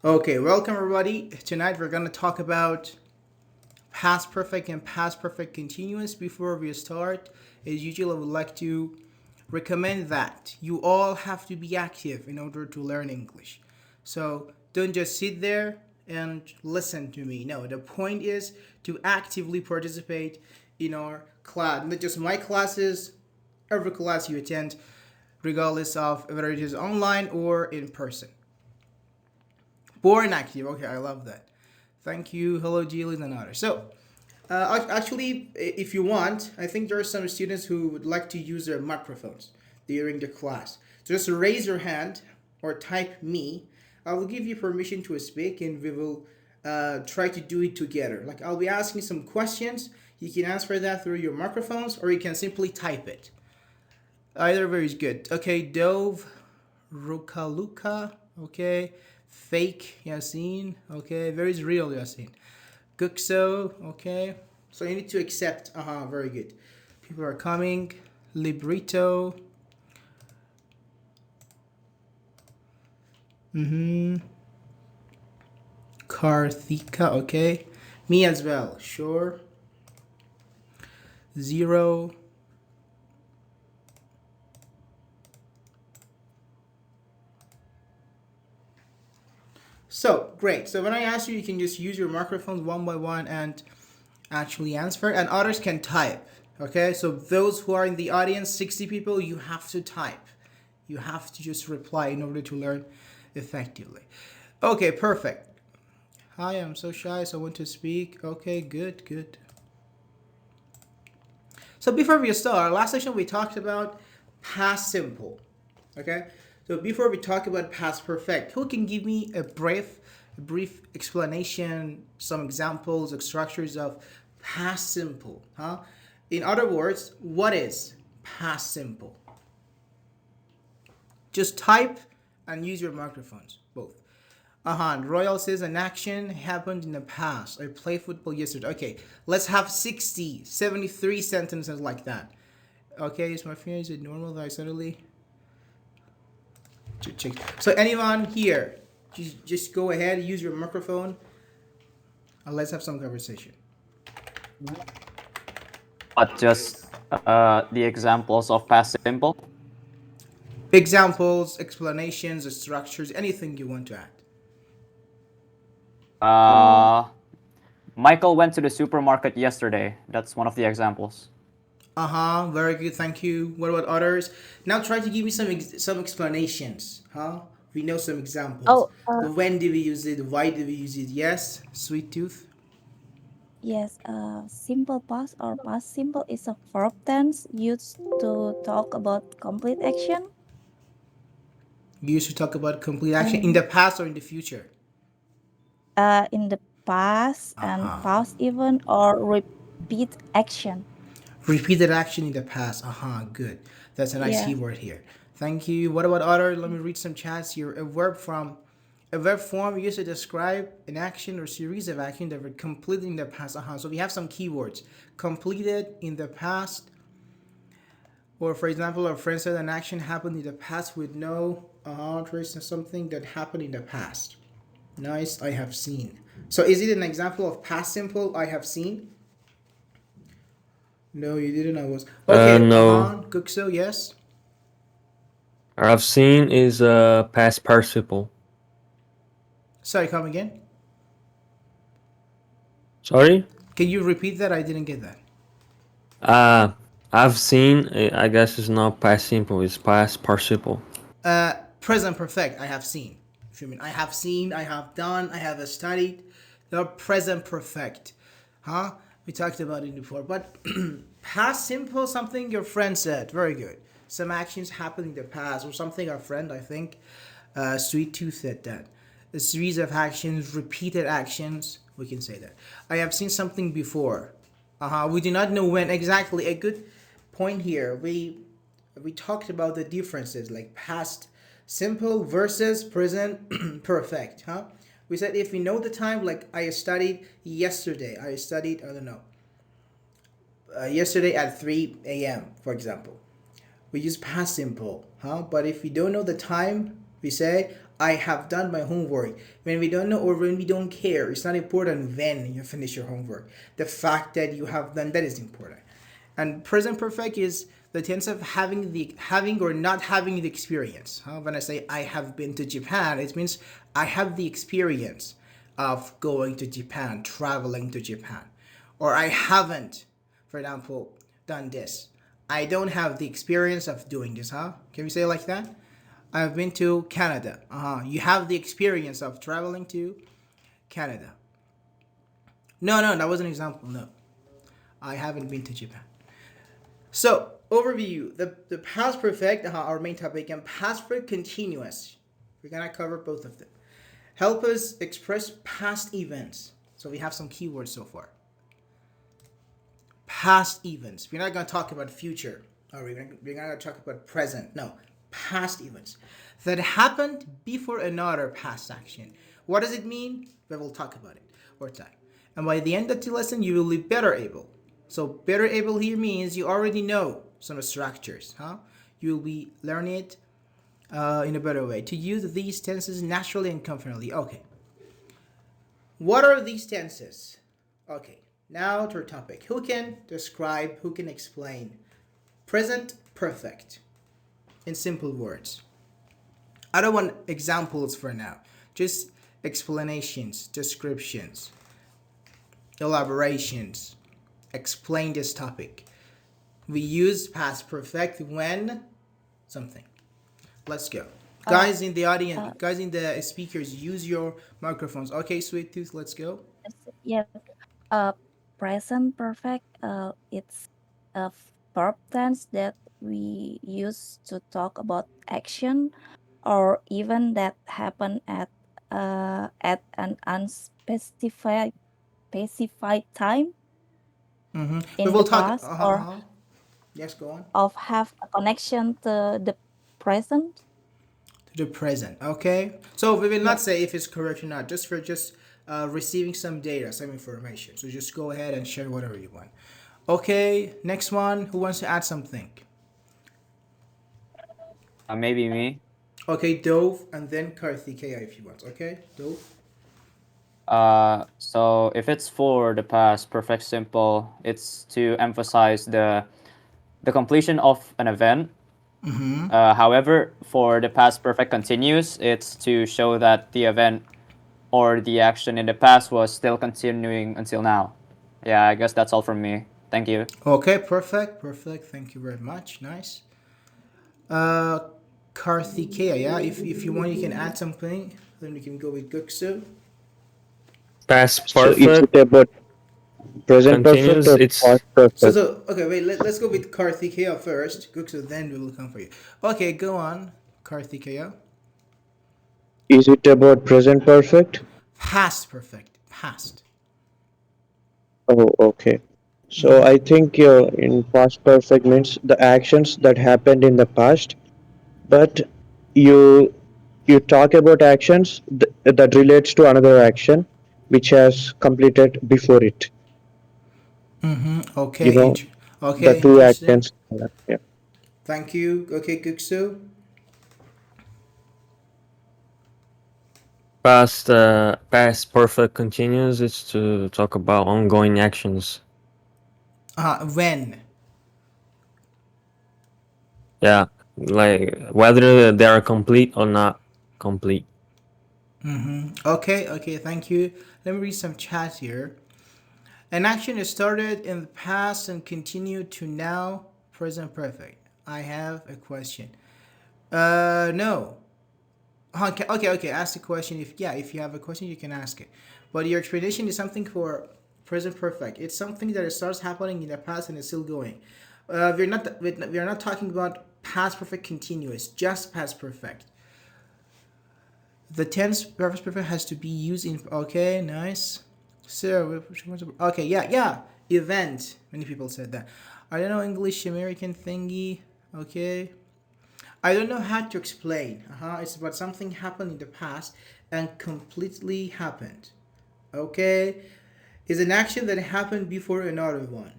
Okay, welcome everybody. Tonight we're going to talk about past perfect and past perfect continuous. Before we start, as usual, I would like to recommend that you all have to be active in order to learn English. So don't just sit there and listen to me. No, the point is to actively participate in our class, not just my classes, every class you attend, regardless of whether it is online or in person. Born active. Okay, I love that. Thank you. Hello, Jillian and others. Actually, if you want, I think there are some students who would like to use their microphones during the class. So just raise your hand or type me. I will give you permission to speak and we will try to do it together. Like I'll be asking some questions. You can answer that through your microphones or you can simply type it. Either way is good. Okay, Dove, Rukaluka, okay. Fake Yasin, okay. Very is real Yasin. Gukso, okay. So you need to accept. Very good. People are coming. Librito. Mm-hmm. Karthika, okay. Me as well, sure. Zero. So great. So when I ask you, you can just use your microphones one by one and actually answer, and others can type. Okay. So those who are in the audience, 60 people, you have to type. You have to just reply in order to learn effectively. Okay. Perfect. Hi, I'm so shy, so I want to speak. Okay. Good. Good. So before we start, last session we talked about past simple. Okay. So before we talk about past perfect, who can give me a brief explanation, some examples, of structures of past simple? Huh? In other words, what is past simple? Just type and use your microphones, both. Royal says an action happened in the past. I played football yesterday. Okay, let's have 60, 73 sentences like that. Okay, is my fear is it normal that I suddenly check? So anyone here, just go ahead, use your microphone, and let's have some conversation. But just the examples of past simple. Examples, explanations, structures, anything you want to add. Uh, Michael went to the supermarket yesterday. That's one of the examples. Very good, thank you. What about others? Now try to give me some explanations. We know some examples. Oh, When did we use it? Why did we use it? Yes, sweet tooth. yes. Simple past or past simple is a verb tense used to talk about complete action. We used to talk about complete action in And the past or in the future. in the past Uh and huh. past event or repeat action. Repeated action in the past. Good. That's a nice Yeah. keyword here. Thank you. What about other? Let me read some chats here. A verb form used to describe an action or series of action that were completed in the past. So we have some keywords. Completed in the past. Or for example, a friend said an action happened in the past with no trace of something that happened in the past. Nice, I have seen. So is it an example of past simple I have seen? No, you didn't. I was okay. No. Gukso, yes. I've seen is past participle. Sorry, come again. Sorry? Can you repeat that? I didn't get that. Uh, I've seen, I guess it's not past simple, it's past participle. Present perfect. I have seen. If you mean I have seen, I have done, I have studied. They're present perfect. We talked about it before. But past simple, something your friend said. Very good. Some actions happened in the past, or something our friend, I think, Sweet Tooth said that. A series of actions, repeated actions. We can say that. I have seen something before. We do not know when exactly. A good point here. We talked about the differences like past simple versus present perfect. We said if we know the time, like I studied yesterday. I studied, I don't know, yesterday at 3 a.m., for example. We use past simple. But if we don't know the time, we say I have done my homework. When we don't know or when we don't care, it's not important when you finish your homework. The fact that you have done that is important. And present perfect is the tense of having or not having the experience. When I say I have been to Japan, it means I have the experience of going to Japan, traveling to Japan. Or I haven't, for example, done this. I don't have the experience of doing this, huh? Can we say it like that? I've been to Canada. You have the experience of traveling to Canada. No, no, that was an example. No, I haven't been to Japan. So, overview the past perfect, our main topic, and past perfect continuous. We're gonna cover both of them. Help us express past events. So, we have some keywords so far. Past events. We're not gonna talk about future, or we're gonna talk about present. No, past events that happened before another past action. What does it mean? We will talk about it over time. And by the end of the lesson, you will be better able. So better able here means you already know some structures, huh? You'll be learning it in a better way to use these tenses naturally and confidently. Okay. What are these tenses? Okay. Now to our topic. Who can describe? Who can explain present perfect in simple words? I don't want examples for now. Just explanations, descriptions, elaborations. Explain this topic. We use past perfect when something. Let's go. Guys in the audience, guys in the speakers, use your microphones. Okay, Sweet Tooth, let's go. Yes. Uh, Present perfect. It's a verb tense that we use to talk about action or event that happen at an unspecified specified time We in will the talk. past or Yes, go on. of have a connection to the present. To the present. Okay. So we will not Yes. say if it's correct or not. Just for receiving some data, some information. So just go ahead and share whatever you want. Okay. Next one. Who wants to add something? Maybe me. Okay, Dove, and then Karthikeya if you want. Okay, Dove. So if it's for the past perfect simple, it's to emphasize the completion of an event. However, for the past perfect continuous, it's to show that the event or the action in the past was still continuing until now. Yeah, I guess that's all from me. Thank you. Okay, perfect, perfect. Thank you very much. Nice. Uh, Karthikeya, yeah. If you want, you can add something. Then we can go with Guksu. Past So is it perfect about present perfect continuous. or It's past perfect? Okay, wait. Let's go with Karthikeya first. Guksu, then we will come for you. Okay, go on, Karthikeya. Is it about present perfect? Past perfect. Past. Oh, okay. So I think in past perfect means the actions that happened in the past, but you you talk about actions that relates to another action which has completed before it. You Okay, know, the okay, two interesting. actions. Yeah. Thank you. Okay, Guksu. past perfect continuous. It's to talk about ongoing actions. When? Yeah, like whether they are complete or not complete. Okay, okay, thank you. Let me read some chat here. An action is started in the past and continued to now, present perfect. I have a question. No. Okay, okay, okay. Ask the question. If you have a question, you can ask it. But your explanation is something for present perfect. It's something that starts happening in the past and is still going. We're not talking about past perfect continuous, just past perfect. The tense past perfect has to be used in. Okay, nice. So, okay, yeah. Event. Many people said that. I don't know English American thingy. Okay. I don't know how to explain. It's about something happened in the past and completely happened. Okay. It's an action that happened before another one.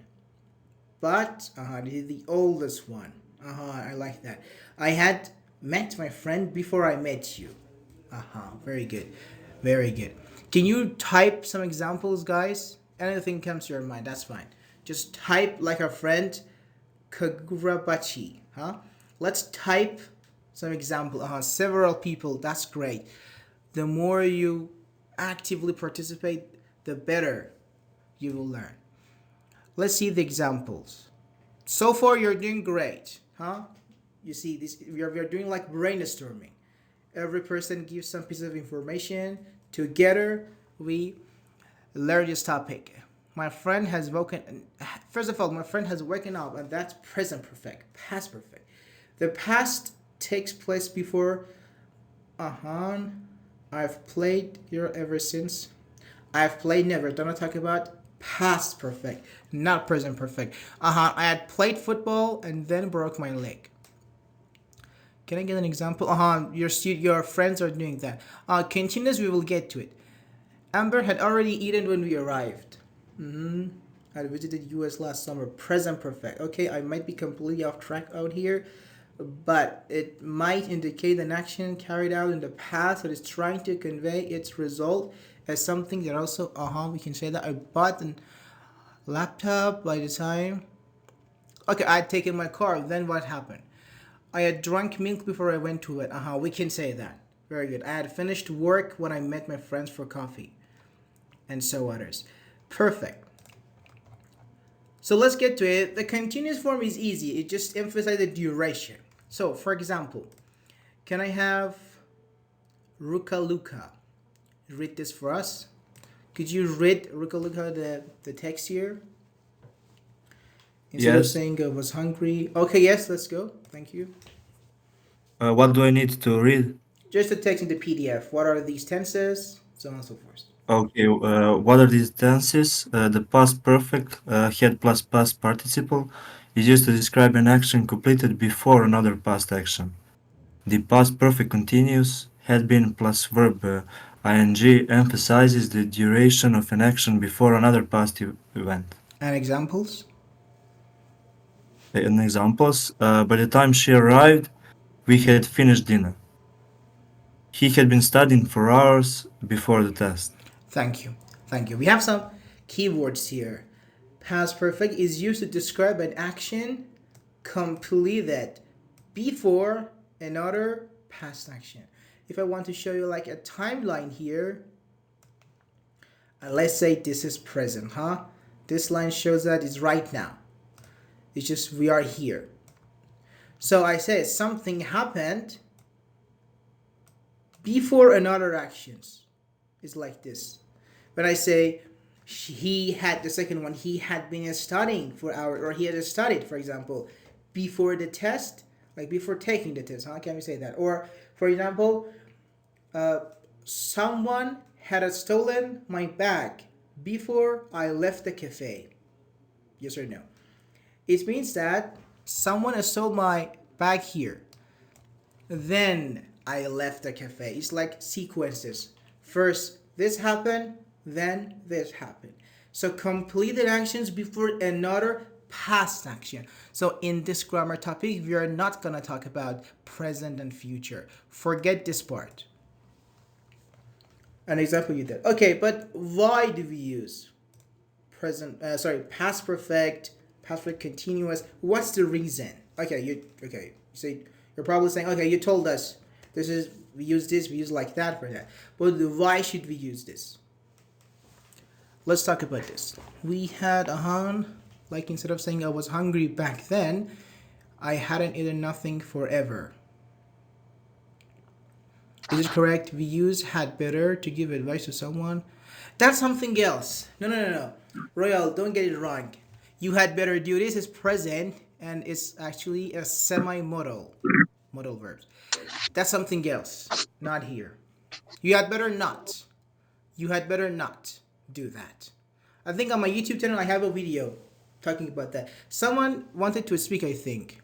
But this is the oldest one. I like that. I had met my friend before I met you. Very good. Very good. Can you type some examples, guys? Anything comes to your mind, that's fine. Just type like our friend Kagurabachi. Let's type some example. Several people, that's great. The more you actively participate, the better you will learn. Let's see the examples. So far, you're doing great, huh? You see, this we are doing like brainstorming. Every person gives some piece of information. Together, we learn this topic. My friend has woken. First of all, my friend has woken up, and that's present perfect, past perfect. The past takes place before. I've played here ever since. I've played never. Don't talk about past perfect, not present perfect. I had played football and then broke my leg. Can I get an example? Your friends are doing that. Continuous. We will get to it. Amber had already eaten when we arrived. I visited US last summer. Present perfect. Okay, I might be completely off track out here, but it might indicate an action carried out in the past that is trying to convey its result as something that also, we can say that I bought a laptop by the time. Okay, I had taken my car. Then what happened? I had drunk milk before I went to it. We can say that. Very good. I had finished work when I met my friends for coffee. And so others. Perfect. So let's get to it. The continuous form is easy. It just emphasizes the duration. So, for example, can I have Ruka Luka read this for us? Could you read Ruka Luka the text here? Instead of Yes. saying I was hungry. Okay, yes, let's go. Thank you. What do I need to read? Just the text in the PDF. What are these tenses? So on and so forth. Okay. What are these tenses? The past perfect had plus past participle is used to describe an action completed before another past action. The past perfect continuous had been plus verb ing emphasizes the duration of an action before another past event. And examples? In examples, by the time she arrived, we had finished dinner. He had been studying for hours before the test. Thank you. Thank you. We have some keywords here. Past perfect is used to describe an action completed before another past action. If I want to show you like a timeline here, let's say this is present, This line shows that it's right now. It's just we are here. So I say something happened before another actions. It's like this. When I say he had the second one, he had been studying for hours, or he had studied, for example, before the test, like before taking the test. How can we say that? Or, for example, someone had stolen my bag before I left the cafe. Yes or no? It means that someone stole my bag here. Then I left the cafe. It's like sequences. First, this happened, then this happened. So completed actions before another past action. So in this grammar topic, we are not going to talk about present and future. Forget this part. An example you did. Okay, but why do we use past perfect continuous? What's the reason? So you're probably saying, okay, you told us we use like that for that. But why should we use this? Let's talk about this. We had like instead of saying I was hungry back then, I hadn't eaten nothing forever. Is it correct? We use had better to give advice to someone. That's something else. No. Royal, don't get it wrong. You had better do this is present and it's actually a semi-modal verbs. That's something else, not here. You had better not. You had better not do that. I think on my YouTube channel I have a video talking about that. Someone wanted to speak, I think.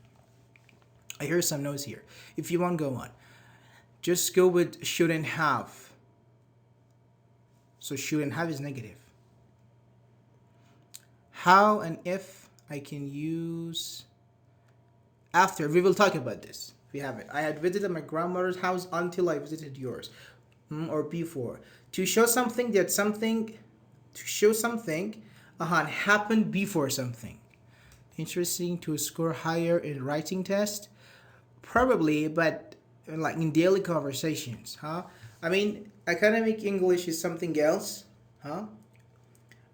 I hear some noise here. If you want, go on. Just go with shouldn't have. So shouldn't have is negative. How and if I can use after. We will talk about this. We have it. I had visited my grandmother's house until I visited yours. or before. To show something that something, to show something, happened before something. Interesting. To score higher in writing test, probably, but like in daily conversations, huh? I mean, academic English is something else, huh?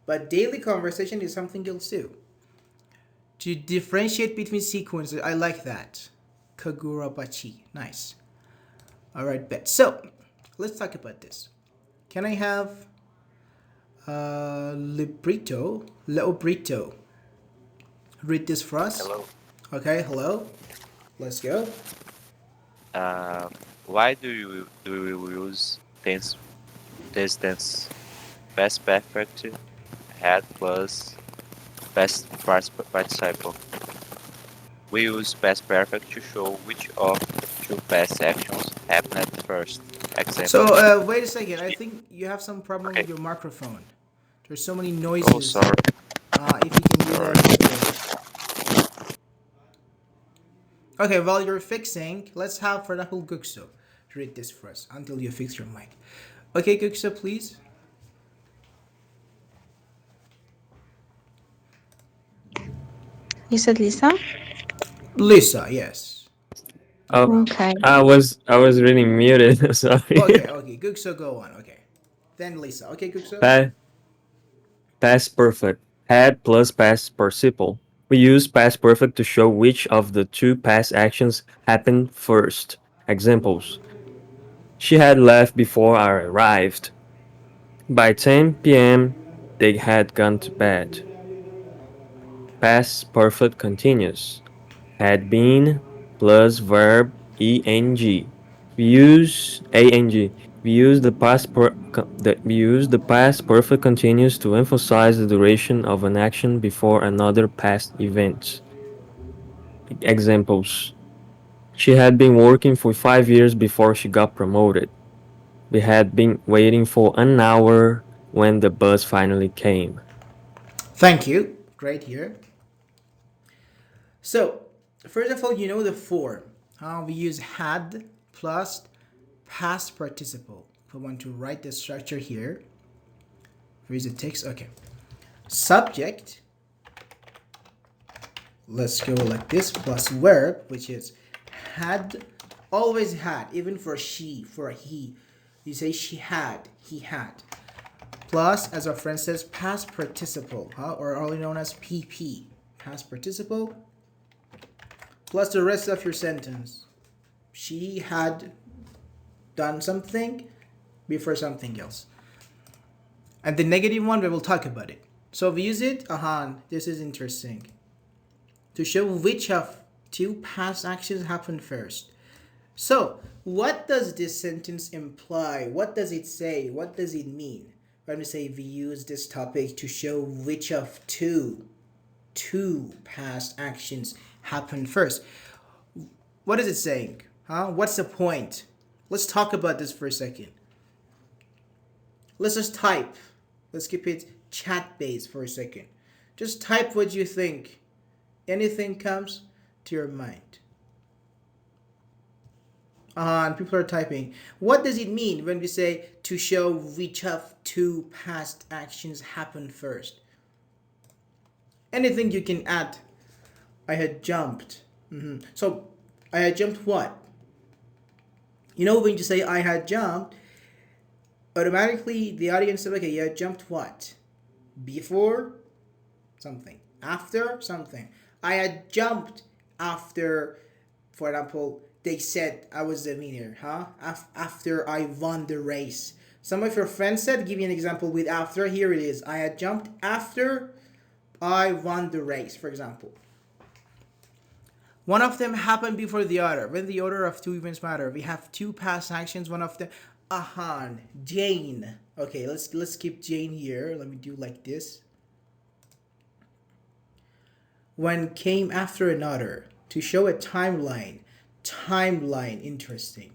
But daily conversation is something else too. To differentiate between sequences, I like that. Kagurabachi, nice. All right, bet. So, let's talk about this. Can I have Leobrito, read this for us? Hello. Okay, hello. Let's go. Um, why do you use tense past perfect had plus participle? We use past perfect to show which of two past actions happened first. So, Example. wait a second. I She, think you have some problem okay. with your microphone. There's so many Oh, noises. sorry. If you can do that, Sorry. it'd be great. Okay, while you're fixing, let's have, for example, Gukso read this for us until you fix your mic. Okay, Gukso, please. You said Lisa? Lisa, yes. No Oh, problem. Okay. I was really muted. Sorry. Okay, Gukso, go on. Okay. Then Lisa. Okay, Gukso? Pa- Past perfect. Had plus past participle. We use past perfect to show which of the two past actions happened first. Examples. She had left before I arrived. By 10 p.m., they had gone to bed. Past perfect continuous. Had been plus verb eng. We use ang. We use the past perfect continuous to emphasize the duration of an action before another past event. Examples: she had been working for 5 years before she got promoted. We had been waiting for an hour when the bus finally came. Thank you. Great here. So, first of all, you know the form. We use had plus past participle. If I want to write the structure here, here's the text. Okay. Subject, let's go like this, plus verb, which is had, always had, even for she, for he. You say she had, he had. Plus, as our friend says, past participle, or only known as PP. Past participle, plus the rest of your sentence. She had done something before something else. And the negative one, we will talk about it. So we use it, this is interesting. To show which of two past actions happened first. So, what does this sentence imply? What does it say? What does it mean? When we say we use this topic to show which of two past actions happened first. What is it saying? What's the point? Let's talk about this for a second. Let's just type. Let's keep it chat based for a second. Just type what you think. Anything comes to your mind. And people are typing. What does it mean when we say to show which of two past actions happened first? Anything you can add. I had jumped. So, I had jumped what? You know, when you say I had jumped, automatically the audience says, okay, you had jumped what? Before something. After something. I had jumped after, for example, they said I was the winner, after I won the race. Some of your friends said, give me an example with after. Here it is. I had jumped after I won the race, for example. One of them happened before the other. When the order of two events matter, we have two past actions. One of them, Jane. Okay, let's keep Jane here. Let me do like this. One came after another to show a timeline. Interesting.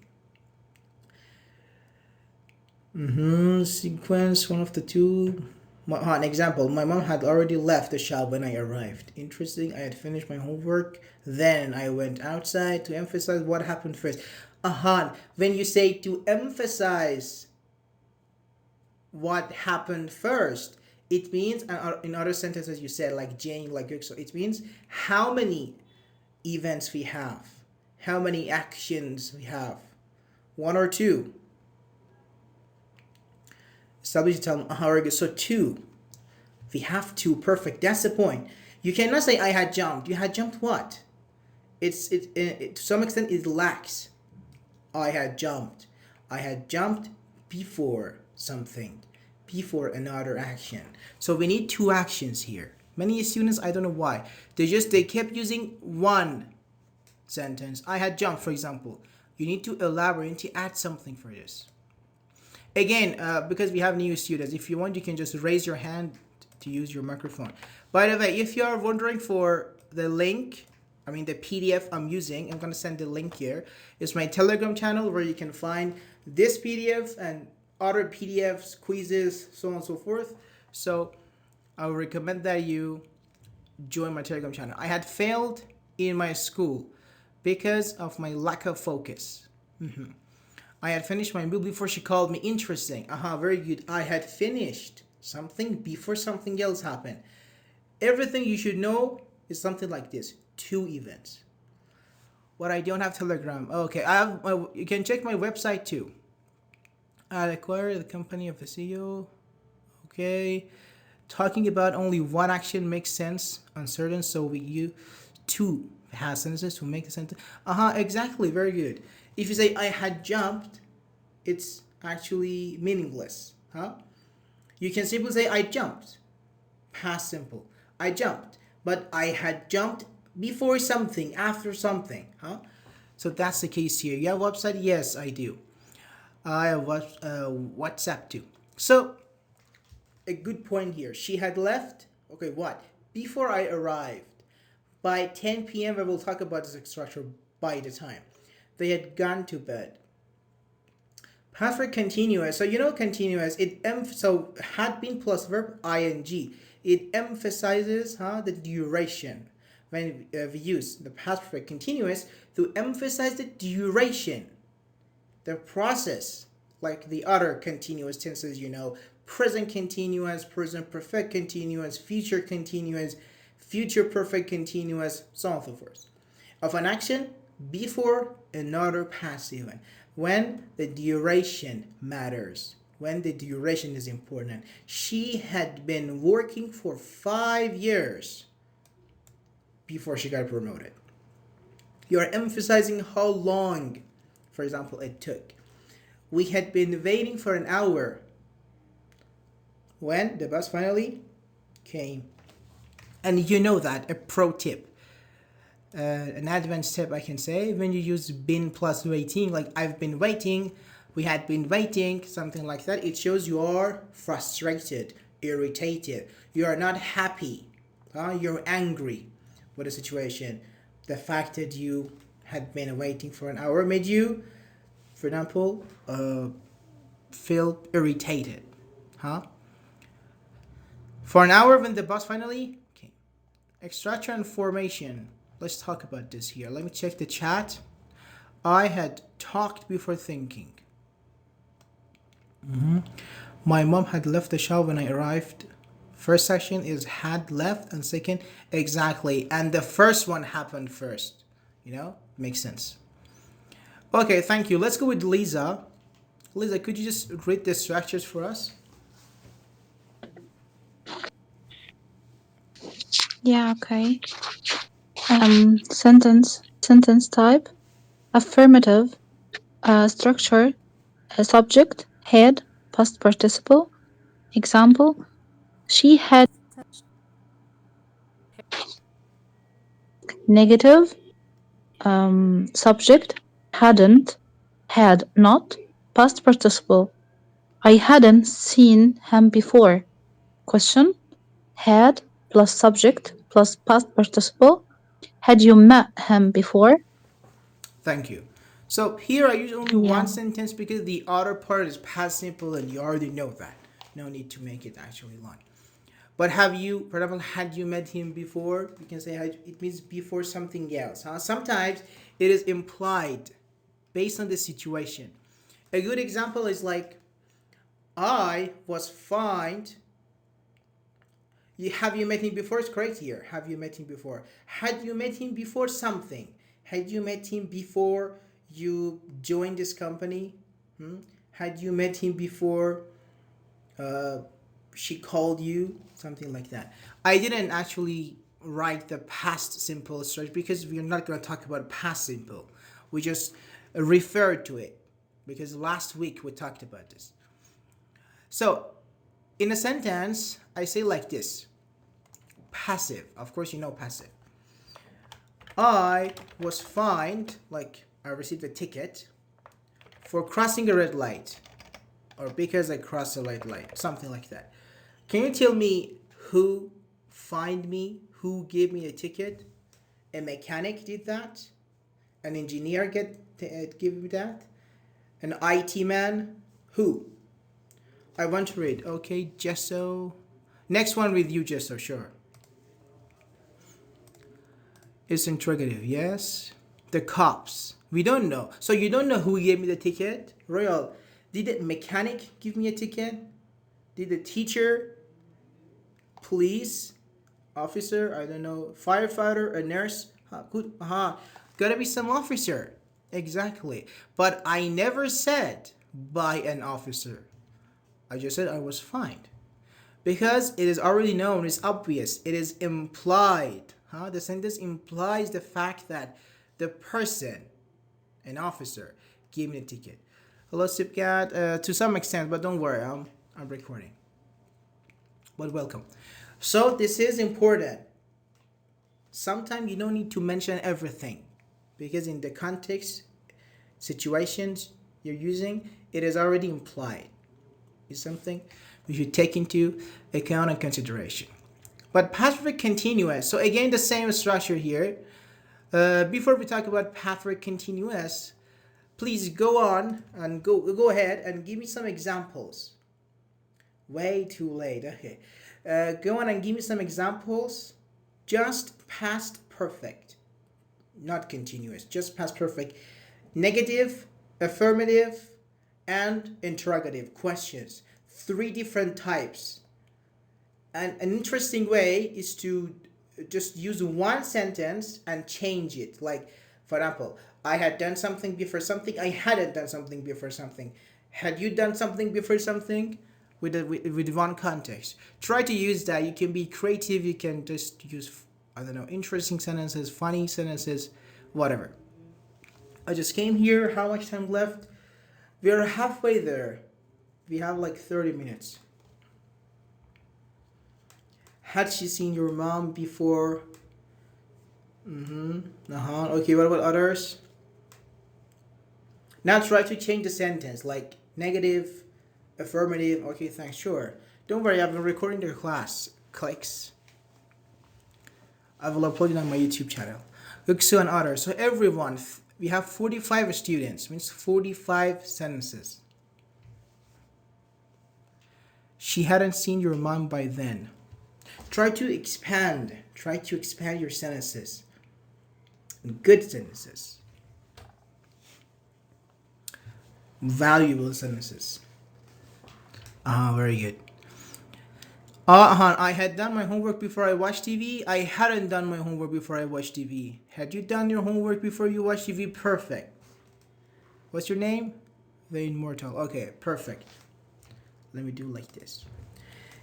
Sequence, one of the two. An example, my mom had already left the shop when I arrived. Interesting, I had finished my homework. Then I went outside to emphasize what happened first. When you say to emphasize what happened first. It means, in other sentences you said, like Jane, like so it means how many events we have, how many actions we have, one or two. Establish tell them, so two. We have two. Perfect. That's the point. You cannot say I had jumped. You had jumped what? It to some extent it lacks. I had jumped. I had jumped before something, before another action. So we need two actions here. Many students, I don't know why, they kept using one sentence. I had jumped, for example. You need to elaborate, you need to add something for this. Again, because we have new students, if you want, you can just raise your hand to use your microphone. By the way, if you are wondering for the link, the PDF I'm using, I'm going to send the link here. It's my Telegram channel where you can find this PDF and other PDFs, quizzes, so on and so forth. So I would recommend that you join my Telegram channel. I had failed in my school because of my lack of focus. I had finished my book before she called me. Interesting. Very good. I had finished something before something else happened. Everything you should know is something like this. Two events. What I don't have Telegram. Okay, I have. You can check my website too. I acquired the company of the CEO. Okay. Talking about only one action makes sense. Uncertain, so we use two past sentences to make the sentence. Exactly. Very good. If you say I had jumped, it's actually meaningless. You can simply say I jumped. Past simple. I jumped. But I had jumped before something, after something. So that's the case here. You have website? Yes, I do. I have WhatsApp too. So a good point here. She had left. Okay, what? Before I arrived. By 10 p.m. I will talk about this structure by the time. They had gone to bed. Past continuous. So continuous. So had been plus verb ing. It emphasizes the duration. When we use the past perfect continuous to emphasize the duration, the process, like the other continuous tenses, present continuous, present perfect continuous, future continuous, future perfect continuous, so on and so forth, of an action before another past event, when the duration matters, when the duration is important. She had been working for 5 years before she got promoted. You are emphasizing how long, for example, it took. We had been waiting for an hour when the bus finally came. And you know that, a pro tip, an advanced tip I can say, when you use been plus waiting, like I've been waiting, we had been waiting, something like that, it shows you are frustrated, irritated, you are not happy, you're angry with the situation. The fact that you had been waiting for an hour made you, for example, feel irritated. For an hour when the bus finally came. Extraction and formation. Let's talk about this here. Let me check the chat. I had talked before thinking. My mom had left the shop when I arrived. First section is had left, and second, exactly. And the first one happened first. Makes sense. Okay, thank you. Let's go with Lisa. Lisa, could you just read the structures for us? Yeah, okay. Sentence type, affirmative, structure, subject, had, past participle. Example, she had. Negative, subject, hadn't, had not, past participle. I hadn't seen him before. Question, had plus subject plus past participle. Had you met him before? Thank you. So here I use only Yeah. one sentence because the other part is past simple and you already know that. No need to make it actually long. But have you, for example, had you met him before? You can say it means before something else. Sometimes it is implied based on the situation. A good example is like, I was fined. Have you met him before? It's correct here. Have you met him before? Had you met him before something? Had you met him before you joined this company? Had you met him before uh, she called you? Something like that. I didn't actually write the past simple structure because we're not going to talk about past simple. We just referred to it because last week we talked about this. So, in a sentence, I say like this. Passive. Of course, you know passive. I was fined, like I received a ticket for crossing a red light or because I crossed a red light, something like that. Can you tell me who fined me? Who gave me a ticket? A mechanic did that? An engineer give me that? An IT man? Who? I want to read. Okay, Gesso. Next one with you, Gesso, sure. It's interrogative, yes. The cops. We don't know. So you don't know who gave me the ticket? Royal, did the mechanic give me a ticket? Did the teacher, police, officer, I don't know, firefighter, a nurse? Good. Gotta be some officer. Exactly. But I never said by an officer. I just said I was fined. Because it is already known, it's obvious, it is implied. The sentence implies the fact that the person, an officer, gave me the ticket. Hello, Sipcat. To some extent, but don't worry, I'm recording. But welcome. So this is important. Sometimes you don't need to mention everything because in the context, situations you're using, it is already implied. It's something you should take into account and consideration. But past perfect continuous. So again, the same structure here. Before we talk about past perfect continuous, please go on and go ahead and give me some examples. Way too late. Okay. Go on and give me some examples. Just past perfect, not continuous. Just past perfect. Negative, affirmative, and interrogative questions. 3 different types. And an interesting way is to just use one sentence and change it. Like, for example, I had done something before something. I hadn't done something before something. Had you done something before something? With one context. Try to use that. You can be creative. You can just use, I don't know, interesting sentences, funny sentences, whatever. I just came here. How much time left? We're halfway there. We have like 30 minutes. Had she seen your mom before? Okay, what about others? Now try to change the sentence, like negative, affirmative. Okay, thanks, sure. Don't worry, I've been recording the class. Clicks. I will upload it on my YouTube channel. Uksu and others. So everyone, we have 45 students, means 45 sentences. She hadn't seen your mom by then. Try to expand your sentences. Good sentences. Valuable sentences. Very good. I had done my homework before I watched TV. I hadn't done my homework before I watched TV. Had you done your homework before you watched TV? Perfect. What's your name? The Immortal. Okay, perfect. Let me do like this.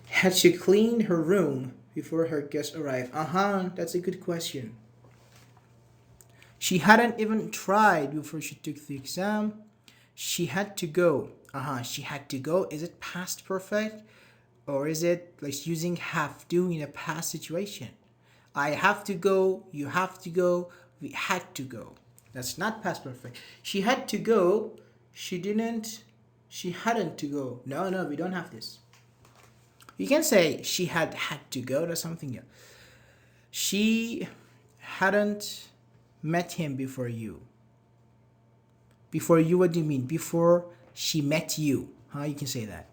Had she cleaned her room before her guests arrived? That's a good question. She hadn't even tried before she took the exam. She had to go. She had to go. Is it past perfect? Or is it like using have to in a past situation? I have to go, you have to go, we had to go. That's not past perfect. She had to go, she hadn't to go. No, we don't have this. You can say she had to go to something else. She hadn't met him before you. Before you, what do you mean? Before she met you. You can say that.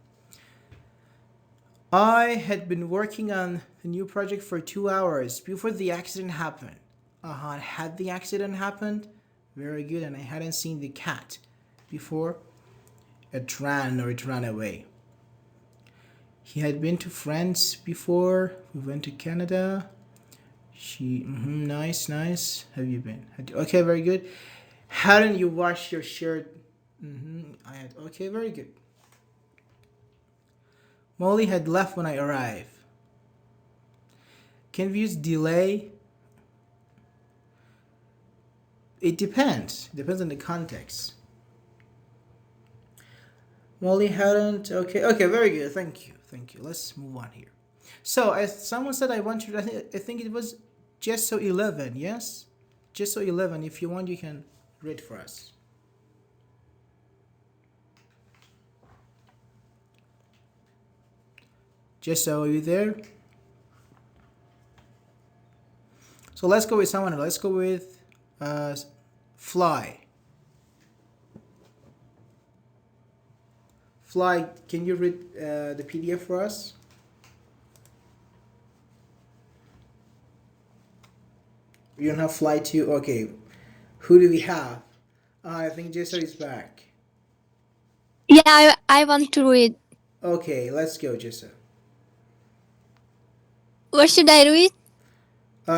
I had been working on the new project for 2 hours before the accident happened. Had the accident happened? Very good. And I hadn't seen the cat before it ran away. He had been to France before. We went to Canada. Nice, nice. Have you been? Okay, very good. Hadn't you washed your shirt? I had. Okay, very good. Molly had left when I arrived. Can we use delay? It depends. Depends on the context. Molly hadn't. Okay, okay, very good. Thank you, thank you. Let's move on here. So, as someone said, I want you. I think it was just so 11. Yes, just so 11. If you want, you can read for us. Just so, are you there? So let's go with someone. Let's go with Fly. Fly, can you read the PDF for us? We don't have Fly too. Okay. Who do we have? I think Jessa is back. Yeah, I want to read. Okay, let's go, Jessa. What should I read?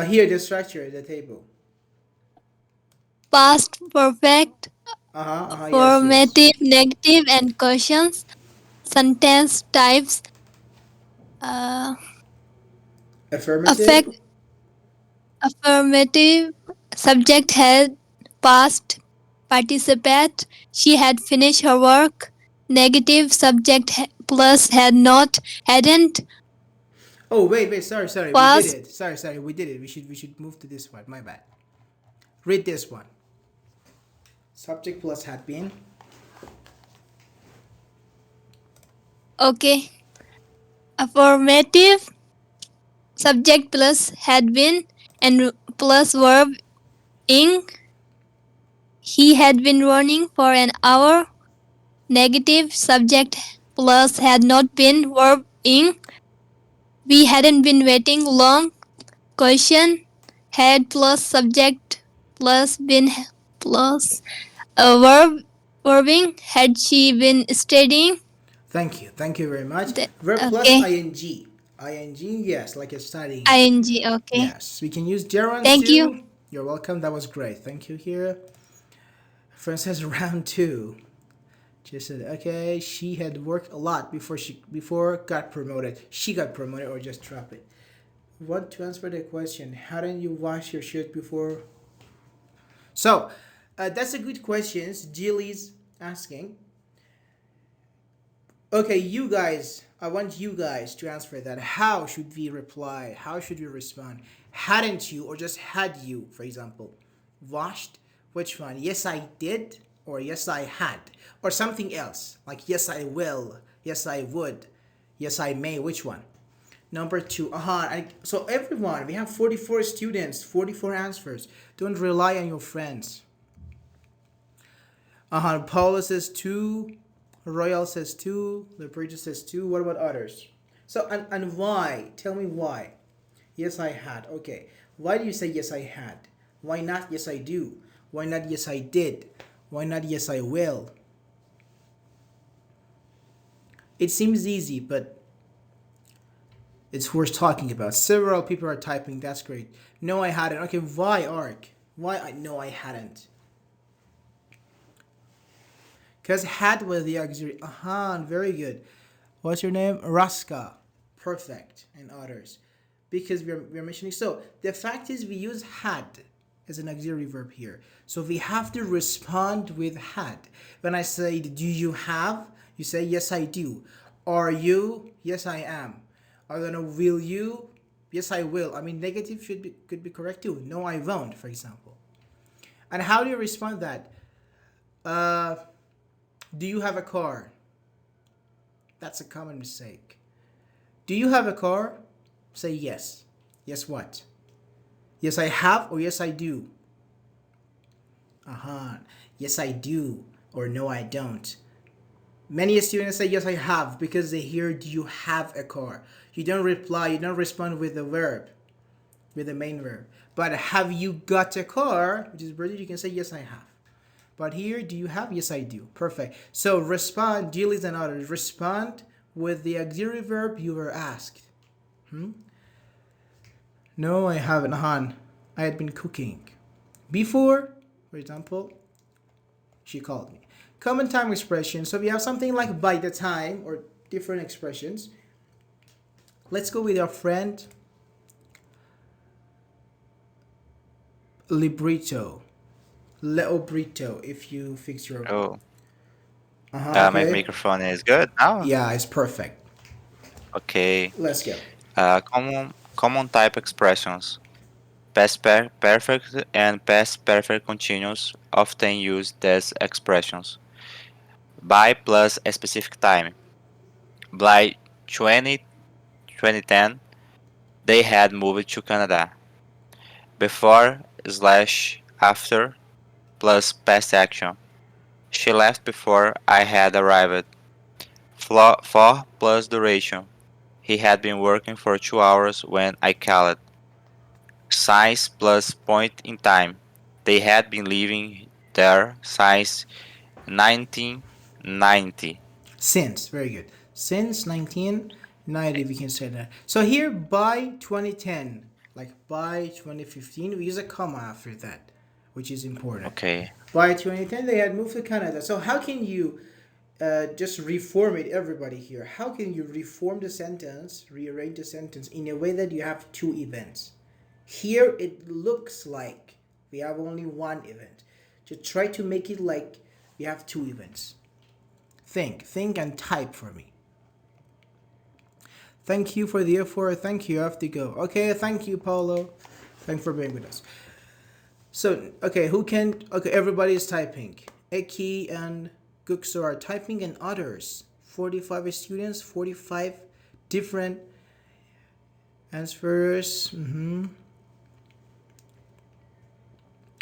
Here, the structure, the table. Past, perfect, Yes, yes. formative, negative, and questions. Sentence types. Affirmative. Affirmative. Subject had past participate. She had finished her work. Negative. Subject plus had not, hadn't. Oh, wait, sorry. We Past. did it. Sorry, we did it. We should move to this one. My bad. Read this one. Subject plus had been. Okay. Affirmative. Subject plus had been and plus verb ing. He had been running for an hour. Negative. Subject plus had not been verb ing. We hadn't been waiting long. Question. Had plus subject plus been plus a verb verbing. Had she been studying? Thank you very much. The- Verb plus okay. ing. Ing, yes, like you're studying. ing. Okay. Yes, we can use gerunds Thank too. you. You're welcome. That was great. Thank you here. Friend says round 2. Just said okay. She had worked a lot before got promoted. She got promoted or just drop it. Want to answer the question? Hadn't you washed your shirt before? So that's a good question. Jilly's asking. Okay, you guys, I want you guys to answer that. How should we reply? How should we respond? Hadn't you or just had you, for example, washed? Which one? Yes, I did or yes, I had or something else like yes, I will, yes, I would, yes, I may. Which one? Number 2. So everyone, we have 44 students, 44 answers. Don't rely on your friends. Paula says 2. Royal says 2. Leprecha says 2. What about others? So, and why? Tell me why. Yes, I had. Okay. Why do you say yes, I had? Why not yes, I do? Why not yes, I did? Why not yes, I will? It seems easy, but it's worth talking about. Several people are typing. That's great. No, I hadn't. Okay, why, Ark? Why? No, I hadn't. Because had was the auxiliary. Very good. What's your name? Raska. Perfect. And others. Because we're mentioning. So, the fact is we use had as an auxiliary verb here. So, we have to respond with had. When I say, do you have? You say, yes, I do. Are you? Yes, I am. I don't know, will you? Yes, I will. I mean, negative could be correct too. No, I won't, for example. And how do you respond that? Do you have a car? That's a common mistake. Do you have a car? Say yes. Yes, what? Yes, I have or yes, I do. Yes, I do or no, I don't. Many students say yes, I have because they hear do you have a car. You don't reply, you don't respond with the verb, with the main verb. But have you got a car, which is British, you can say yes, I have. But here, do you have? Yes, I do. Perfect. So respond, Julius and others, respond with the auxiliary verb you were asked? No, I haven't, Han. I had been cooking. Before, for example, she called me. Common time expression. So we have something like by the time or different expressions. Let's go with our friend Librito. Leobrito, if you fix your... Oh, Uh-huh, my okay. microphone is good now. Yeah, it's perfect. Okay. Let's go. Common type expressions. Past perfect and past perfect continuous often used as expressions. By plus a specific time. By 2010, they had moved to Canada. Before slash after plus past action. She left before I had arrived. For plus duration. He had been working for 2 hours when I called. Since plus point in time. They had been living there since 1990. Since, very good. Since 1990, we can say that. So here, by 2010, like by 2015, we use a comma after that, which is important. Okay. By 2010, they had moved to Canada. So how can you just reform it, everybody here? How can you reform the sentence, rearrange the sentence in a way that you have two events? Here, it looks like we have only one event. Just try to make it like we have two events. Think and type for me. Thank you for the effort. Thank you. I have to go. Okay, thank you, Paulo. Thanks for being with us. So, okay, who can... Okay, everybody is typing. Eki and Gukso are typing, and others. 45 students, 45 different answers.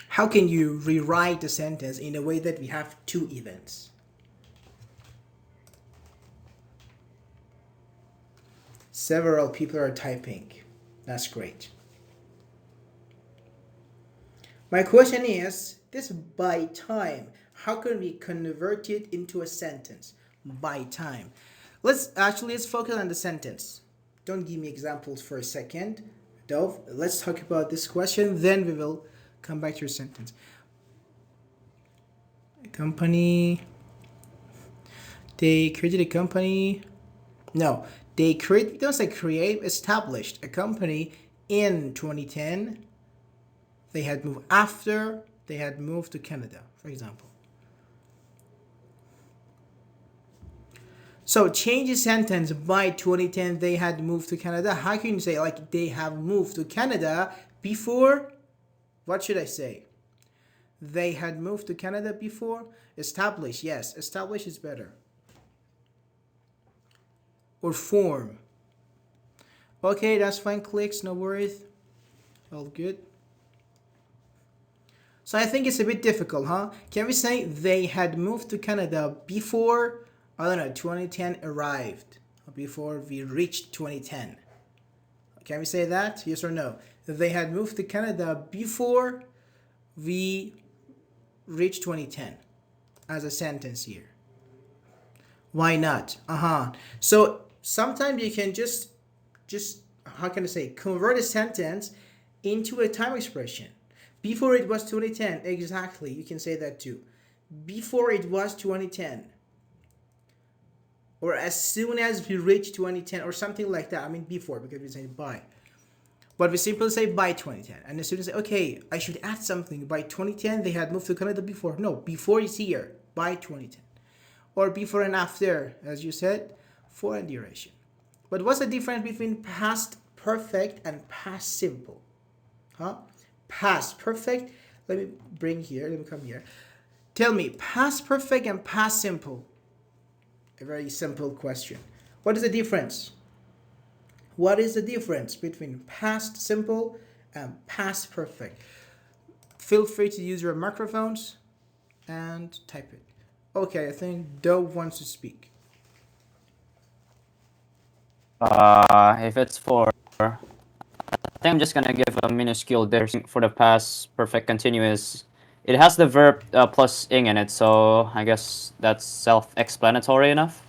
How can you rewrite the sentence in a way that we have two events? Several people are typing. That's great. My question is, this by time, how can we convert it into a sentence? By time. Let's focus on the sentence. Don't give me examples for a second. Dove, let's talk about this question, then we will come back to your sentence. A company, they created a company. No, they don't say create, established a company in 2010. They had moved after they had moved to Canada, for example. So change the sentence by 2010 they had moved to Canada. How can you say like they have moved to Canada before? What should I say? They had moved to Canada before? Establish, yes, establish is better. Or form. Okay, that's fine. Clicks, no worries. All good. So I think it's a bit difficult, huh? Can we say they had moved to Canada before, I don't know, 2010 arrived? Before we reached 2010? Can we say that? Yes or no? They had moved to Canada before we reached 2010 as a sentence here. Why not? So sometimes you can just how can I say, convert a sentence into a time expression. Before it was 2010, exactly, you can say that too. Before it was 2010. Or as soon as we reach 2010 or something like that. I mean before, because we say by. But we simply say by 2010. And as soon as say, okay, I should add something. By 2010, they had moved to Canada before. No, before is here. By 2010. Or before and after, as you said, for a duration. But what's the difference between past perfect and past simple? Past perfect. Let me come here. Tell me, past perfect and past simple. A very simple question. What is the difference? What is the difference between past simple and past perfect? Feel free to use your microphones and type it. Okay, I think Dove wants to speak. If it's for, I think I'm just gonna give a minuscule difference for the past perfect continuous. It has the verb plus ing in it, so I guess that's self-explanatory enough.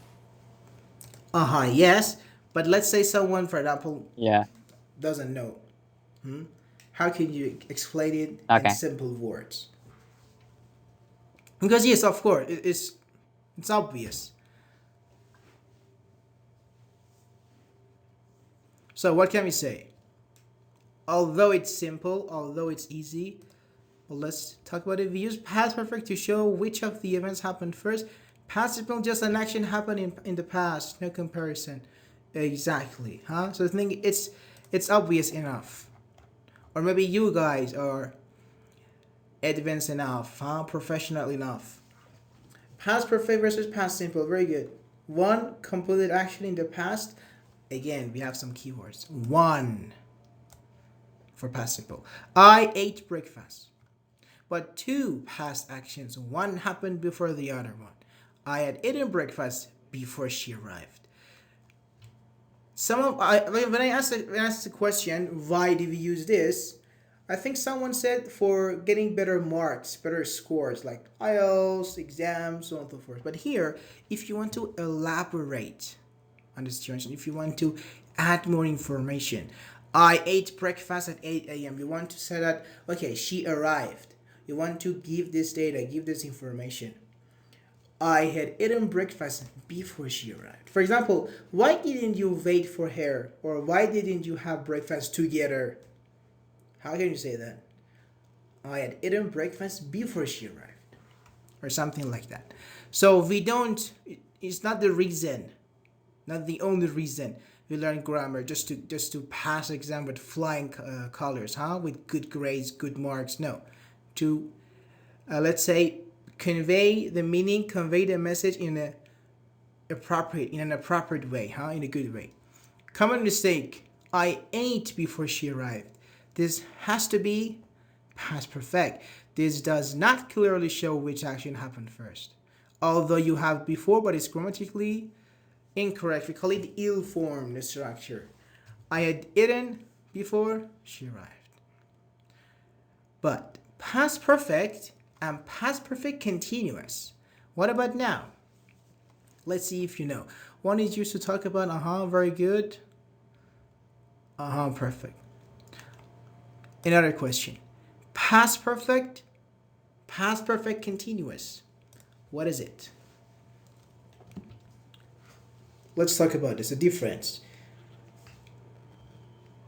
Yes. But let's say someone, for example, Yeah. doesn't know. How can you explain it in Okay. simple words? Because yes, of course, it's obvious. So what can we say? Although it's simple, although it's easy, well, let's talk about it. We use past perfect to show which of the events happened first. Past simple, just an action happened in the past, no comparison. Exactly, huh? So I think it's obvious enough. Or maybe you guys are advanced enough, huh? Professional enough. Past perfect versus past simple, very good. One completed action in the past. Again, we have some keywords. One for past simple. I ate breakfast. But two past actions. One happened before the other one. I had eaten breakfast before she arrived. When I asked the question, why do we use this? I think someone said for getting better marks, better scores, like IELTS, exams, so on and so forth. But here, if you want to elaborate on the situation, if you want to add more information, I ate breakfast at 8 a.m. You want to say that, okay, she arrived. You want to give this data, give this information. I had eaten breakfast before she arrived. For example, why didn't you wait for her? Or why didn't you have breakfast together? How can you say that? I had eaten breakfast before she arrived. Or something like that. So we don't, it's not the reason, not the only reason we learn grammar just to pass exam with flying colors, huh? With good grades, good marks. No. To, let's say, convey the meaning, convey the message in an appropriate way, huh? In a good way. Common mistake. I ate before she arrived. This has to be past perfect. This does not clearly show which action happened first. Although you have before, but it's grammatically incorrect. We call it ill-formed structure. I had eaten before she arrived. But past perfect and past perfect continuous. What about now? Let's see if you know. One is used to talk about very good. Perfect. Another question. Past perfect continuous. What is it? Let's talk about this, the difference.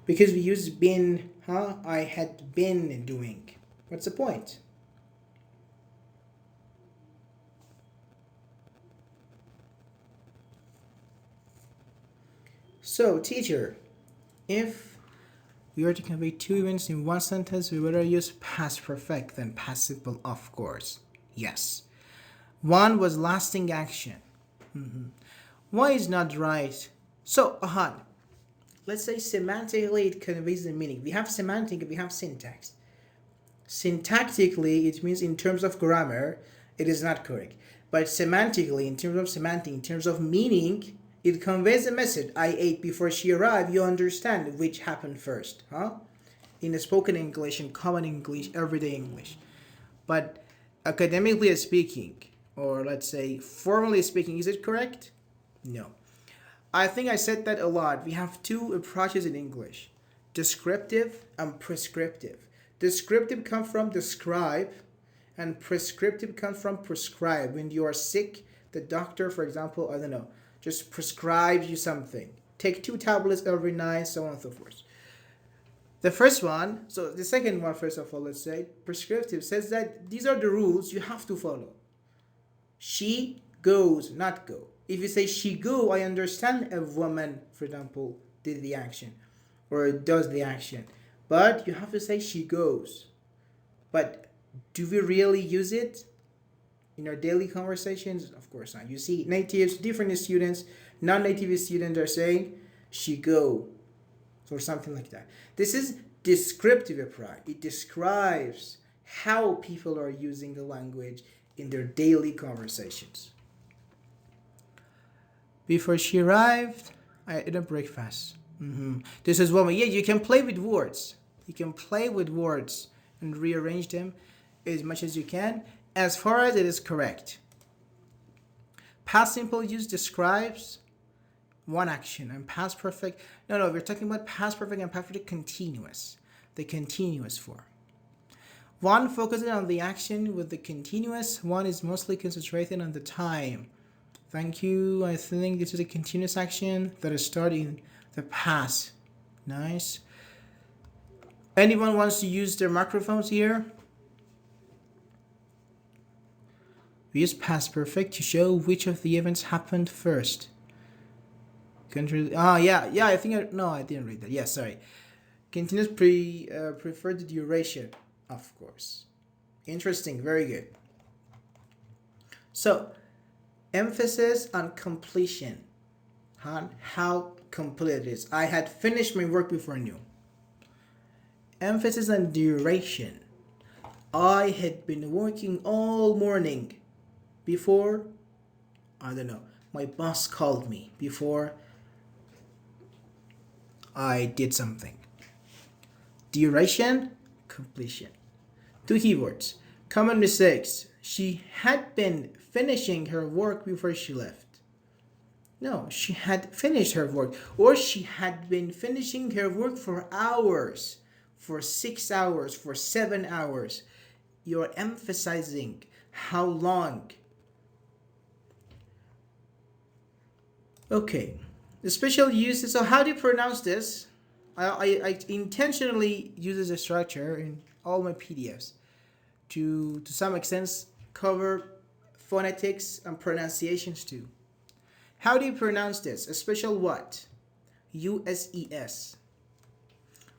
Because we use been, I had been doing. What's the point? So, teacher, if we were to convey two events in one sentence, we would rather use past perfect than past simple, of course. Yes. One was lasting action. Why is not right? So, let's say semantically it conveys the meaning. We have semantic, we have syntax. Syntactically, it means in terms of grammar, it is not correct. But semantically, in terms of semantic, in terms of meaning, it conveys a message. I ate before she arrived. You understand which happened first, in a spoken English, in common English, everyday English. But academically speaking, or let's say formally speaking, is it correct? No. I think I said that a lot. We have two approaches in English, descriptive and prescriptive. Descriptive comes from describe, and prescriptive comes from prescribe. When you are sick, the doctor, for example, I don't know, just prescribes you something. Take 2 tablets every night, so on and so forth. The first one, so the second one, first of all, let's say, prescriptive says that these are the rules you have to follow. She goes, not go. If you say she go, I understand a woman, for example, did the action or does the action. But you have to say she goes. But do we really use it in our daily conversations? Of course not. You see natives, different students, non-native students are saying she go or something like that. This is descriptive approach. It describes how people are using the language in their daily conversations. Before she arrived, I ate a breakfast. This is one way. Yeah, you can play with words. You can play with words and rearrange them as much as you can, as far as it is correct. Past simple use describes one action. And past perfect, no, we're talking about past perfect and past perfect continuous, the continuous form. One focuses on the action with the continuous, one is mostly concentrated on the time. Thank you. I think this is a continuous action that is starting the past. Nice. Anyone wants to use their microphones here? We use past perfect to show which of the events happened first. Yeah. I think no, I didn't read that. Yeah, sorry. Continuous prefer the duration, of course. Interesting. Very good. So, emphasis on completion. How complete it is. I had finished my work before noon. Emphasis on duration. I had been working all morning before, I don't know, my boss called me before I did something. Duration, completion. Two keywords. Common mistakes. She had been finishing her work before she left. No, she had finished her work, or she had been finishing her work for hours, for 6 hours, for 7 hours. You're emphasizing how long. Okay, the special uses. So how do you pronounce this? I intentionally use a structure in all my PDFs to some extent cover phonetics and pronunciations too. How do you pronounce this? A special what? USES.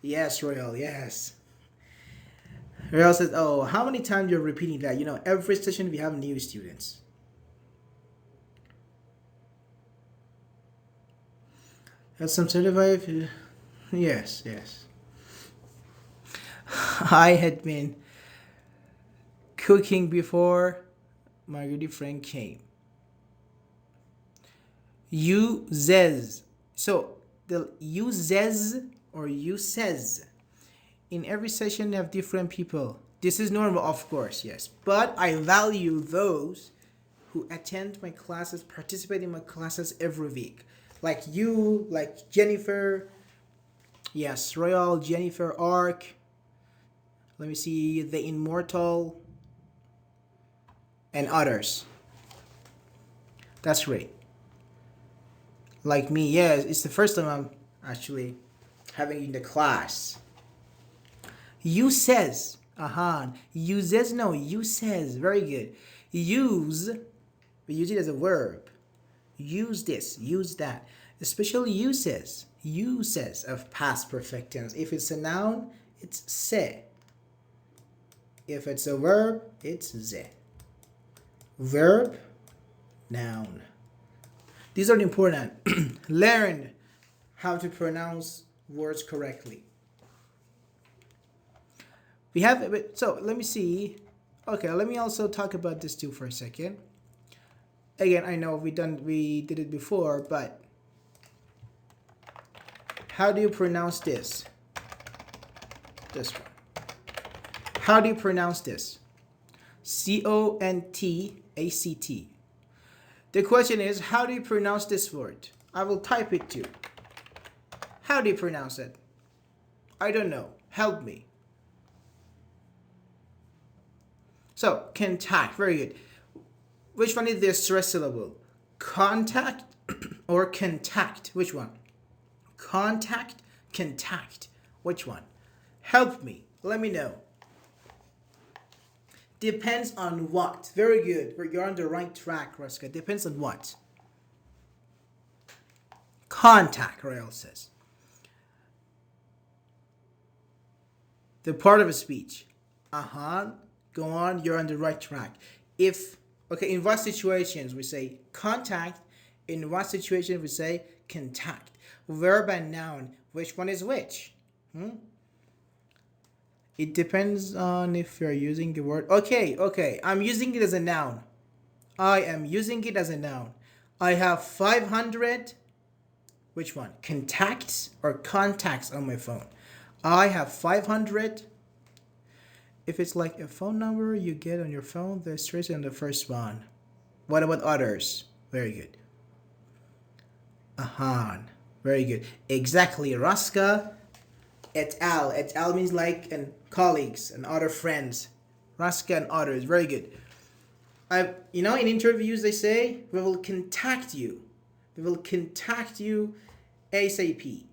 Yes, Royal, yes. Royal says, oh, how many times you're repeating that? You know, every session we have new students. Have some certified? Yes. I had been cooking before my good friend came. Uses. So the uses or uses in every session have different people. This is normal, of course, yes. But I value those who attend my classes, participate in my classes every week. Like you, like Jennifer. Yes, Royal, Jennifer, Ark. Let me see, The Immortal, and others. That's great. Like me, yes, it's the first time I'm actually having in the class. You says, uses, no, you says, very good. Use, we use it as a verb. Use this, use that. Especially uses of past perfect tense. If it's a noun, it's se. If it's a verb, it's ze. Verb, noun. These are important. Learn how to pronounce words correctly. We have, so let me see. Okay, let me also talk about this too for a second. Again, I know we did it before, but how do you pronounce this? This one. How do you pronounce this? C-O-N-T-A-C-T. The question is, how do you pronounce this word? I will type it too. How do you pronounce it? I don't know. Help me. So, contact. Very good. Which one is the stress syllable? Contact or contact? Which one? Contact, contact. Which one? Help me. Let me know. Depends on what? Very good. You're on the right track, Raska. Depends on what? Contact, Rael says. The part of a speech. Go on, you're on the right track. In what situations we say contact, in what situations we say contact. Verb and noun, which one is which? It depends on if you're using the word. Okay, I'm using it as a noun. I am using it as a noun. I have 500, which one? Contacts or contacts on my phone. I have 500. If it's like a phone number you get on your phone, the stress on the first one. What about others? Very good. Very good. Exactly. Raska et al. Et al means like and colleagues and other friends. Raska and others. Very good. In interviews they say we will contact you. We will contact you ASAP.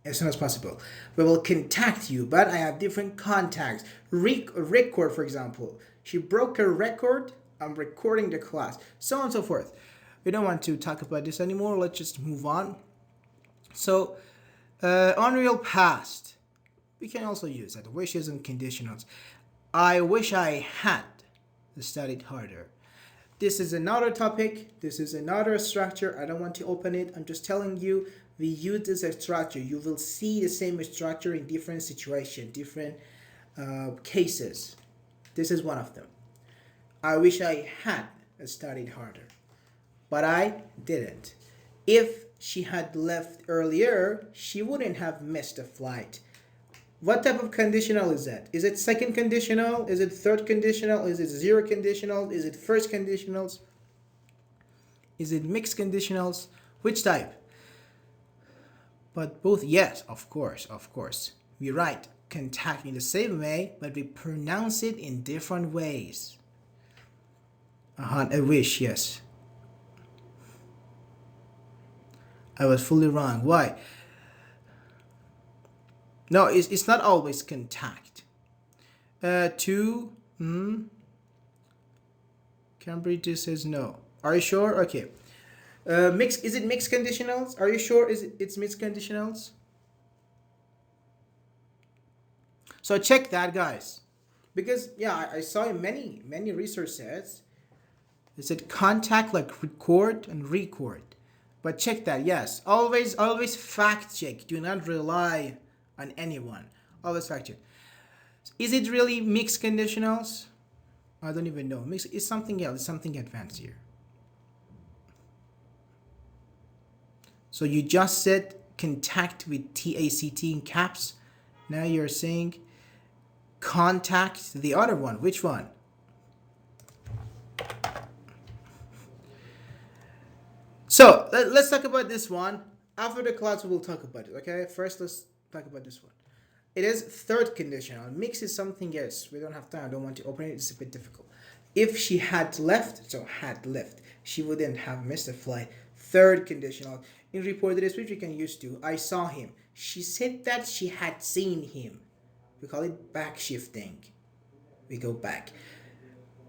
As soon as possible. We will contact you, but I have different contacts. Record, for example. She broke her record. I'm recording the class. So on and so forth. We don't want to talk about this anymore. Let's just move on. So, unreal past. We can also use that. Wishes and conditionals. I wish I had studied harder. This is another topic. This is another structure. I don't want to open it. I'm just telling you we use this as structure. You will see the same structure in different situations, different cases. This is one of them. I wish I had studied harder, but I didn't. If she had left earlier, she wouldn't have missed the flight. What type of conditional is that? Is it second conditional? Is it third conditional? Is it zero conditional? Is it first conditionals? Is it mixed conditionals? Which type? But both, yes, of course. We write contact in the same way, but we pronounce it in different ways. I wish, yes. I was fully wrong. Why? No, it's not always contact. Cambridge says no. Are you sure? Okay. Is it mixed conditionals? Are you sure it's mixed conditionals? So check that, guys. Because I saw in many research sets it said contact like record and record. But check that, yes. Always fact check. Do not rely on anyone. Always fact check. Is it really mixed conditionals? I don't even know. Mixed is something else, something advanced here. So you just said contact with TACT in caps. Now you're saying contact the other one. Which one? So let's talk about this one. After the class, we will talk about it. Okay. First, let's talk about this one. It is third conditional. Mix is something else. We don't have time. I don't want to open it. It's a bit difficult. If she had left, she wouldn't have missed the flight. Third conditional. In reported speech, we can use to. I saw him. She said that she had seen him. We call it back shifting. We go back.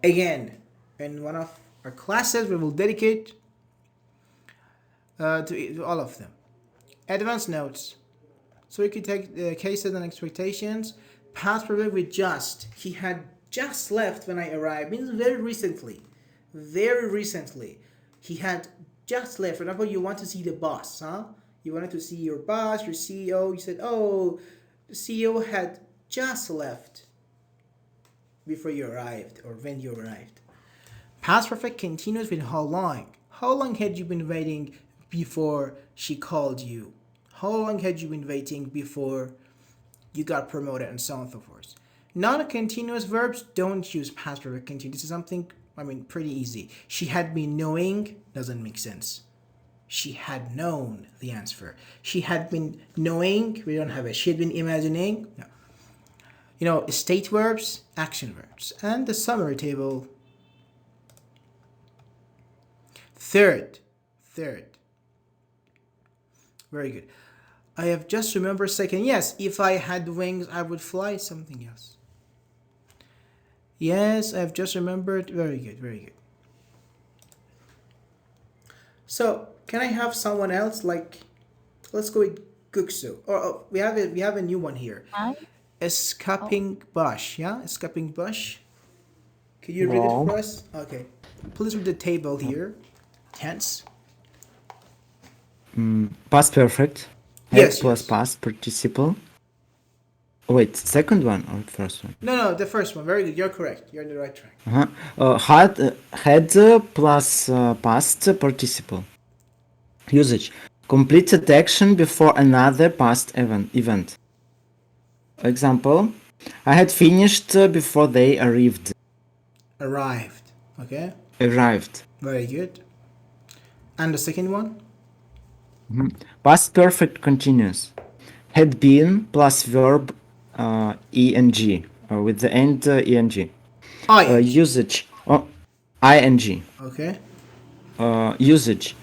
Again, in one of our classes, we will dedicate to all of them. Advanced notes. So we could take the cases and expectations. Past perfect with just. He had just left when I arrived. Means very recently. Very recently. He had just left. For example, you want to see the boss, huh? You wanted to see your boss, your CEO. You said, oh, the CEO had just left before you arrived or when you arrived. Past perfect continues with how long. How long had you been waiting before she called you? How long had you been waiting before you got promoted and so on and so forth? Non-continuous verbs don't use past perfect continuous. This is something, pretty easy. She had been knowing doesn't make sense. She had known the answer. She had been knowing, we don't have it. She had been imagining, no. State verbs, action verbs. And the summary table. Third. Very good. I have just remembered second. Yes, if I had wings, I would fly. Something else. Yes, I have just remembered. Very good. So, can I have someone else? Let's go with Guksu. We have a new one here. Escaping bush. Yeah, escaping bush. Can you read it for us? Okay. Please read the table here. Tense. Past perfect. Yes, Plus yes. past participle. Wait, second one or first one? No, the first one. Very good. You're correct. You're on the right track. Had plus past participle. Usage. Completed action before another past event. Example. I had finished before they arrived. Arrived. Okay. Arrived. Very good. And the second one? Past perfect continuous. Had been plus verb ing with the end ing. ing. Usage ing. Okay. Usage.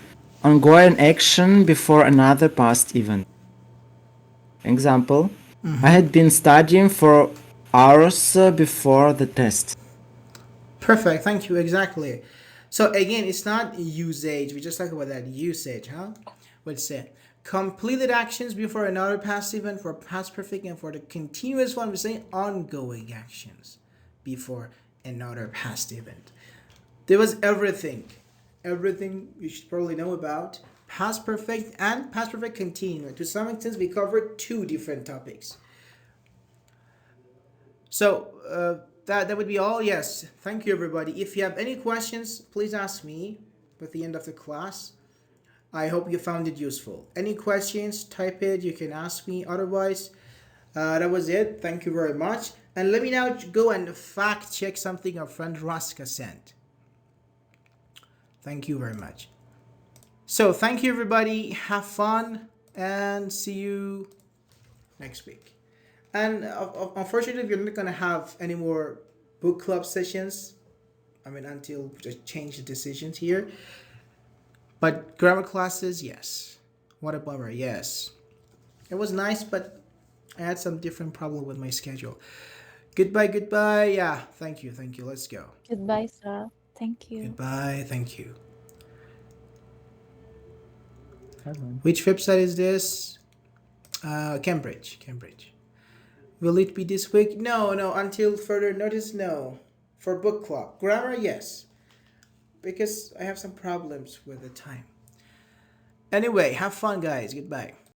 Ongoing action before another past event. Example. I had been studying for hours before the test. Perfect. Thank you. Exactly. So again, it's not usage. We just talk about that usage, huh? What's it? Completed actions before another past event for past perfect, and for the continuous one, we say ongoing actions before another past event. There was everything. Everything you should probably know about past perfect and past perfect continuous. To some extent, we covered two different topics. So that would be all. Yes, thank you everybody. If you have any questions, please ask me at the end of the class. I hope you found it useful. Any questions, type it. You can ask me. Otherwise, that was it. Thank you very much. And let me now go and fact check something our friend Raska sent. Thank you very much. So thank you everybody. Have fun and see you next week. And unfortunately, we're not gonna have any more book club sessions. I mean, until we just change the decisions here. But grammar classes, yes. What a bummer. Yes, it was nice, but I had some different problem with my schedule. Goodbye, goodbye. Yeah, thank you, thank you. Let's go. Goodbye, sir. Thank you. Goodbye, thank you. Bye-bye. Which website is this? Cambridge. Will it be this week? No, no. Until further notice, no. For book club. Grammar, yes. Because I have some problems with the time. Anyway, have fun, guys. Goodbye.